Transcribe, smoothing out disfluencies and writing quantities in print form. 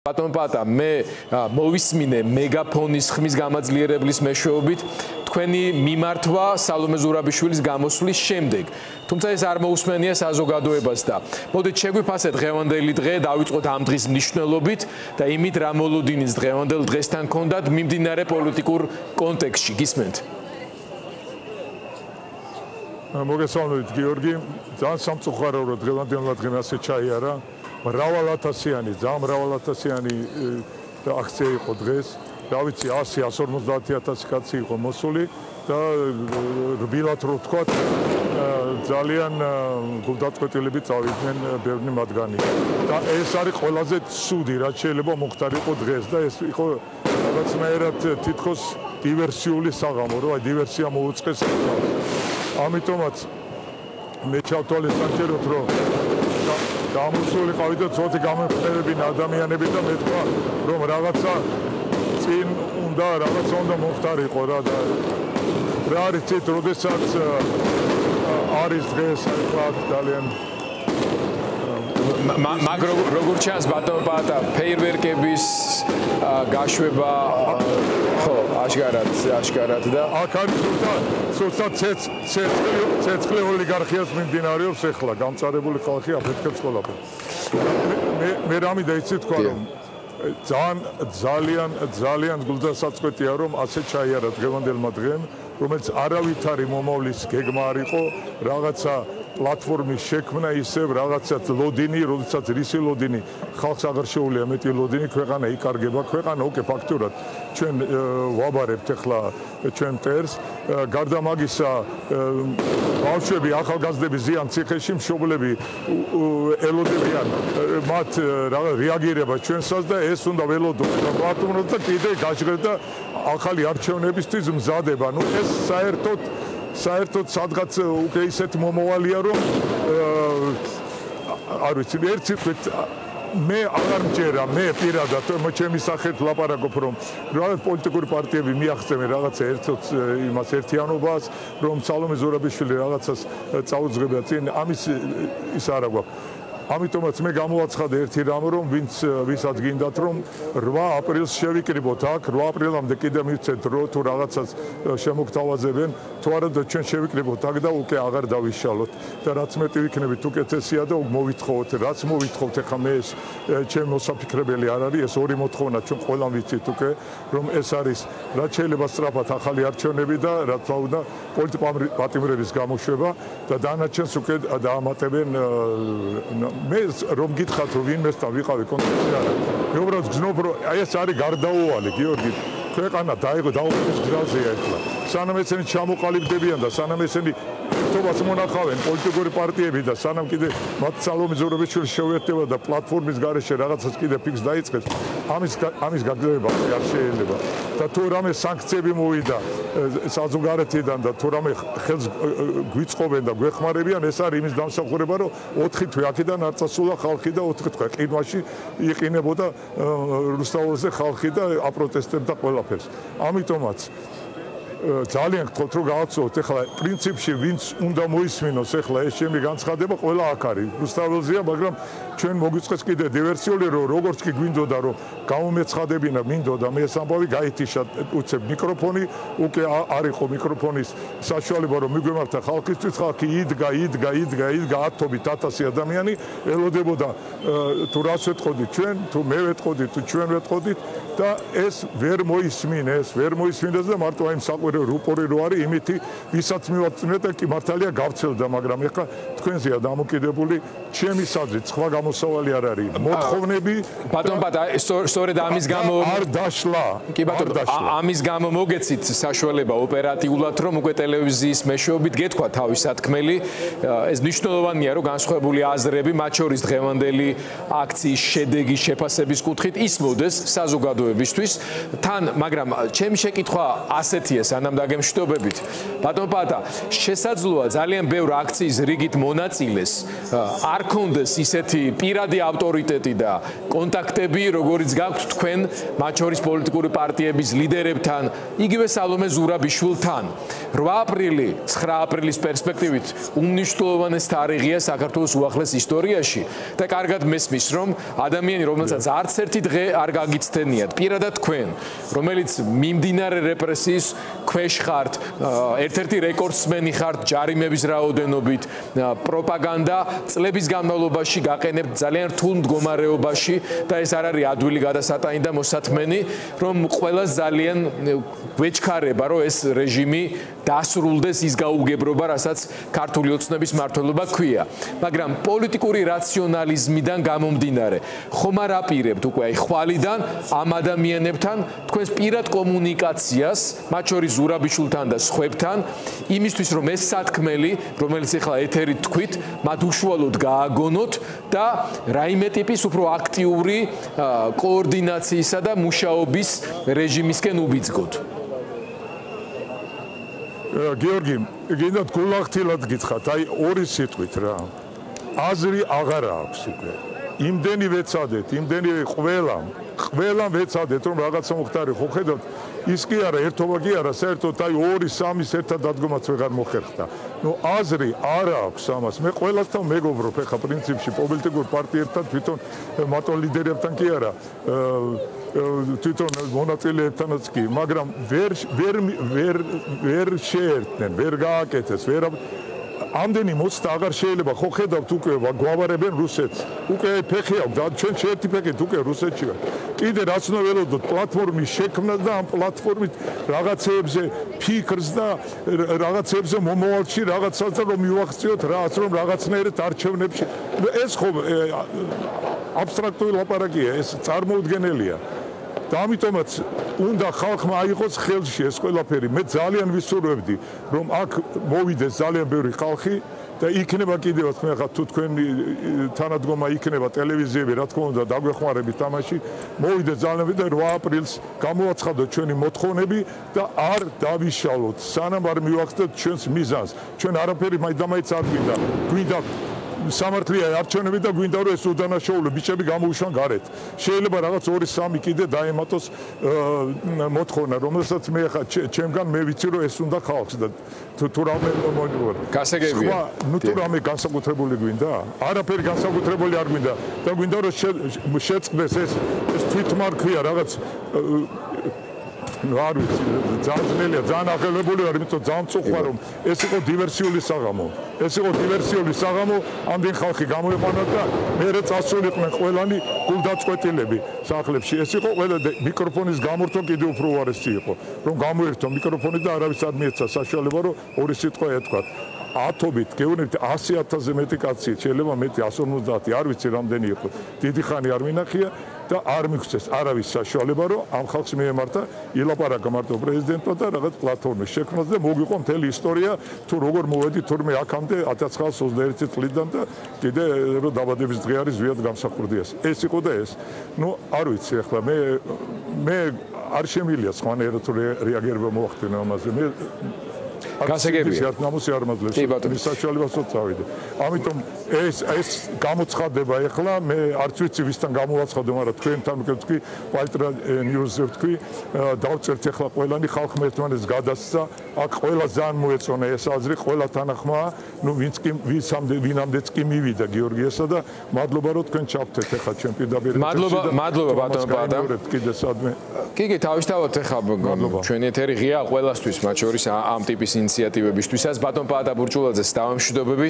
Ბატონ პატა, მე მოვისმინე მეგაფონის ხმის გამაძლიერებლის მეშვეობით თქვენი მიმართვა სალომე ზურაბიშვილის გამოსვლის შემდეგ. Თუმცა ეს არ მოусმენია საზოგადოებას და მოდით შეგვიფასეთ დღევანდელი დღე, დავიწყოთ ამ დღის მნიშვნელობით და იმით რა მოლოდინიც დღევანდელ დღესთან ჰქონდათ მიმდინარე პოლიტიკურ კონტექსტში. გისმენთ? მოგესალმებით გიორგი, ძალიან სამწუხაროა რომ დღევანდელმა დღემ ასე ჩაიარა. მრავალათასიანი აქცია იყო დღეს. რა ვიცი 100-150,000 კაცი იყო მოსული და რბილად რო ვთქვა ძალიან გულდაწყვეტილები წავიდნენ ბევრი მათგანი. და ეს არის ყველაზე ცუდი რაც შეიძლება მოხდარიყო დღეს და ეს იყო რაღაცნაირად თითქოს დივერსიული საღამო, რომ აი დივერსია მოუწყეს. ამიტომაც მე ჩავთვალისწინებთ რომ გამოსული ყავით და ცოტა გამეფრებინა ადამიანები და მეთქვა რომ რაღაცა წინ უნდა მოხდარიყო რა და რა არის ცით როდესაც არის დღეს ახლა ძალიან მაგ როგორ ჩანს ბატონ პატა ფეიერვერკების გაშვება ხო აშკარად და აქ არის ცოტა ცეცხლი ოლიგარქიას მიმდინარეობს ახლა გამწარებული ხალხი აფეთქებს ყველაფერს. მე რამე იცი თქვა რომ ძალიან გულდასაწყვეტია რომ ასე ჩაიარა დღევანდელმა დღემ, რომელიც არავითარი მომავლის გეგმა არ იყო, რაღაცა პლატფორმის შექმნა ისევ რაღაცა ლოდინი, როდესაც რისი ლოდინი ხალხს აღარ შეუძლია მეტი ლოდინი, ქვეყანა იკარგება, ქვეყანა ოკეი ფაქტურად ჩვენ ვაბარებთ ახლა ჩვენ მტერს, გარდა მაგისა ბავშვები, ახალგაზრდები ზიან ციხეში, მშობლები ელოდებიან მათ რეაგირება ჩვენსაც და ეს უნდა ველოდოთ და პლატფორმად და კიდე გაჟღერდა და ახალი არჩევნებისთვის მზადება. ნუ ეს საერთოდ სადღაც უკვე ისეთ მომავალია რომ არ ვიცი ერთ სიტყვით მე აღარ მჯერა მე პირადად ჩემი სახით ლაპარაკობ რომ რაღაც პოლიტიკური პარტიები მიაღწევენ რაღაცა იმას ერთიანობას რომ სალომე ზურაბიშვილი რაღაცას წაუძღება წინ ამის ის არა გვაქვს. ამიტომაც მე გამოვაცხადე ერთი რამ რომ ვისაც გინდათ რომ 8 აპრილს შევიკრიბოთ აქ 8 აპრილამდე კიდე მივცეთ რო თუ რაღაცას შემოგთავაზებენ თუ არა და ჩვენ შევიკრიბოთ აქ და უკვე აღარ დავიშალოთ და რაც მეტი ვიქნებით უკეთესია და მოვითხოვოთ რაც მოვითხოვთ ახლა მე ეს ჩემ მოსაფიქრებელი არ არის ეს ორი მოთხოვნა ჩვენ ყველამ ვიცით უკვე რომ ეს არის რაც შეიძლება სწრაფად ახალი არჩევნები და რა თქმა უნდა პოლიტიკური პატიმრების გამოშვება და დანარჩენს უკვე დაამატებენ მე რომ გითხათ რომ ვინმესთან ვიყავი კონტექსტი არა მე უბრალოდ გზნობ რომ აი ეს არის გარდაუვალი გიორგი ქვეყანა დაუყრის გზაზეა ახლა სანამ ესენი ჩამოყალიბდებიან და სანამ ესენი ერთობას მონახავენ პოლიტიკური პარტიები და სანამ კიდე მათ სალომე ზურაბიშვილი შეუერთდება და პლატფორმის გარეშე რაღაცას კიდე ფიქს დაიწყებს ამის გაგრძელება არ შეიძლება და თუ რამე სანქციები მოვიდა საზოგადოებიდან და თუ რამე ხელს გვიწყობენ და გვეხმარებიან ეს არის იმის დამსახურება რომ 4 თვე აქედან არ წასულა ხალხი და 4 თვე ყინვაში იყინებოდა რუსთაველზე ხალხი და აპროტესტებდა ყველაფერს ამიტომაც ძალიან გთხოვთ რომ გავაცნოთ ახლა პრინციპში ვინც უნდა მოისმინოს ახლა ეს ჩემი განცხადება ყველა აქ არის რუსთაველზეა მაგრამ ჩვენ მოგვიწყეს კიდე დივერსიული რომ როგორც კი გვინდოდა რომ გამომეცხადებინა მინდოდა მე ეს ამბავი გაითიშა უცებ მიკროფონი უკვე არ იყო მიკროფონის საშუალება რომ მიგვემართა ხალხისთვის ხალხი იდგა 10,000 ადამიანი ელოდებოდა თუ რას ვეთყოდით ჩვენ თუ მე ვეთყოდი თუ ჩვენ ვეთყოდით და ეს ვერ მოისმინეს და მარტო აი საყვირე რუპორი რო არის იმითი ვისაც მივაწნეთ და კი მართალია გავცელდა მაგრამ ეხლა თქვენზეა დამოკიდებული ჩემი საზრით სხვა გამოსავალი არ არის მოთხოვნები ბატონ პატა სწორედ ამის გამო არ დაშლა კი ბატონო ამის გამო მოგეცით საშუალება ოპერატიულად რომ უკვე ტელევიზიის მეშვეობით გეთქვა თავის სათქმელი ეს მნიშვნელოვანია რომ განსხვავებული აზრები მათ შორის დღევანდელი აქციის შედეგის შეფასების კუთხით ისმოდეს საზოგადოებისთვის თან მაგრამ ჩემი შეკითხვა ასეთია სანამ დაგემშვიდობებით. ბატონ პატა, შესაძლოა ძალიან ბევრ აქციის რიგით მონაწილეს არ ქონდეს ისეთი პირადი ავტორიტეტი და კონტაქტები, როგორიც გაქვთ თქვენ, მათ შორის პოლიტიკური პარტიების ლიდერებთან, იგივე სალომე ზურაბიშვილთან. 8 აპრილი, 9 აპრილის პერსპექტივით უმნიშვნელოვანეს თარიღია საქართველოს უახლეს ისტორიაში და კარგად მესმის, რომ ადამიანი, რომელსაც არც ერთი დღე არ გაგიცდენიათ, პირადად თქვენ, რომელიც მიმდინარე რეპრესიის ქვეშ ხართ, ერთ-ერთი რეკორდსმენი ხართ ჯარიმების რაოდენობით, პროპაგანდა წლების განმავლობაში გაყენებთ ძალიან რთულ მდგომარეობაში და ეს არ არის ადვილი გადასატანი და მოსათმენი, რომ ყველას ძალიან ვეჩქარება, რომ ეს რეჟიმი დასრულდეს ის გაუგებრობა, რასაც ქართული ოცნების მმართველობა ქვია. მაგრამ პოლიტიკური რაციონალიზმიდან გამომდინარე, ხომ არ აპირებთ უკვე აი ხვალიდან ამ ადამიანებთან თქვენს პირად კომუნიკაციას, მათ შორის ზურაბიშვილთან და სხვებთან, იმისთვის რომ ეს სათქმელი, რომელიც ახლა ეთერით თქვით, მათ უშუალოდ გააგონოთ და რაიმე ტიპის უფრო აქტიური კოორდინაციისა და მუშაობის რეჟიმისკენ უბიძგოთ. გიორგი, გინდათ გულახდილად გითხრათ, აი ორი სიტყვით რა. აზრი აღარ აქვს უკვე. იმდენი ვეცადეთ, იმდენი ყველა ვეცადეთ, რომ რაღაცა მოხდარი ხო ხედავთ, ის კი არა, ერთობა კი არა, საერთოდ აი 2-3-ის ერთად დადგომაც ვეღარ მოხერხდა. ნუ აზრი არ აქვს ამას. მე ყველასთან მეგობრობ, ეხა პრინციპში პოლიტიკურ პარტიებთან, თვითონ მათო ლიდერებთან კი არა. თვითონ მონაწილეებთანაც კი, მაგრამ ვერ შეერთდნენ, ვერ გააკეთეს, ვერ ამდენი მოცდა აღარ შეიძლება, ხო ხედავთ უკვე გვავარებენ რუსეთს. უკვე ფეხი აქვს და ჩვენ შეერთი ფეხით უკვე რუსეთში ვართ. კიდე რაც უნდა ველოდოთ პლატფორმის შექმნა და ამ პლატფორმით რაღაცეებზე ფიქრს და რაღაცეებზე მომავალში რაღაცას რომ მივახციოთ რაც რომ რაღაცნაირად არჩევნებში ეს ხო აბსტრაქტული ლაპარაკია, ეს წარმოუდგენელია. და ამიტომაც უნდა ხალხმა აიღოს ხელში ეს ყველაფერი. მე ძალიან ვისურვებდი, რომ აქ მოვიდეს ძალიან ბევრი ხალხი და იქნება კიდევაც მე ხა თუ თქვენი თანადგომა იქნება ტელევიზიები, რა თქმა უნდა, დაგვეხმარებით თამაში, მოვიდეს ძალიან და 8 აპრილს გამოვაცხადოთ ჩვენი მოთხოვნები და არ დავიშალოთ, სანამ არ მივახცეთ ჩვენს მიზანს. ჩვენ არაფერი მაინც არ გვინდა. გვინდა სამართლია არჩევნები და გვინდა რომ ეს უდანაშაულო ბიჭები გამოუშვან გარეთ. შეიძლება რაღაც 2-3 კიდე დაემატოს მოთხოვნა, რომელსაც მე ხა ჩემგან მე ვიცი რომ ეს უნდა ხალხს და თუ რამე მოიგონა. გასაგებია. ნუ თუ რამე განსაკუთრებული გვინდა? არაფერი განსაკუთრებული არ გვინდა და გვინდა რომ შეწყდეს ეს თვითმარქვია რაღაც არ ვიცი, ძალიან ძნელია, ძალიან აღელვებული ვარ, იმიტომ ძალიან მწუხარ რომ ეს იყო დივერსიული საღამო. ეს იყო დივერსიული საღამო, ამდენ ხალხი გამოიყვანა და მერე წასულიყვნენ ყველანი გულდაწყვეტილები სახლებში. ეს იყო ყველა მიკროფონის გამორთვა კიდევ უფრო უარესი იყო, რომ გამოერთო მიკროფონი და არავის არ მიეცა საშუალება რომ ორი სიტყვა ეთქვათ. ათობით გეუბნებით 100,000-ზე მეტი კაცი, შეიძლება მეტი 150, არ ვიცი რამდენი იყო. დიდი ხანი არ მინახია და არ მიგვცეს არავის საშუალება რომ ამ ხალხს მიემართა ილაპარაკა მარტო პრეზიდენტმა და რაღაც პლატფორმის შექმნას და მოგვიყვა მთელი ისტორია თუ როგორ მოვედი თურმე აქამდე 1921 წლიდან და კიდე რომ დაბადების დღე არის ზვიად გამსახურდიას. ეს იყო და ეს. ნუ არ ვიცი ახლა მე არ შემილია სხვანაირად რეაგირება მოახდინა ამაზე. მე გასაგებია. ნამუსი არ მაძლევს. ის საშუალებასაც წავიდე. ამიტომ ეს გამოცხადება ახლა მე არც ვიცი ვისთან გამოვაცხადო, მაგრამ თქვენთან ვთქვი, პაიტრა ნიუზზე ვთქვი, დავწერთ ახლა ყველანი ხალხმა ერთმანეთს გადასცა, აქ ყველა ძალიან მოეწონა ეს აზრი, ყველა თანახმაა, ნუ ვინამდეც კი მივიდა გიორგიესა და მადლობა რომ თქვენ ჩავთეთ ახლა ჩვენ პირდაპირ. მადლობა ბატონ პატა. კიდე სადმე. კი, თავისთავად ახლა ჩვენი ეთერი ღია ყველასთვის, მათ შორის ამ ტიპის ინიციატივებისთვისაც ბატონ პატა ბურჭულაძეს დავამშვიდობებით.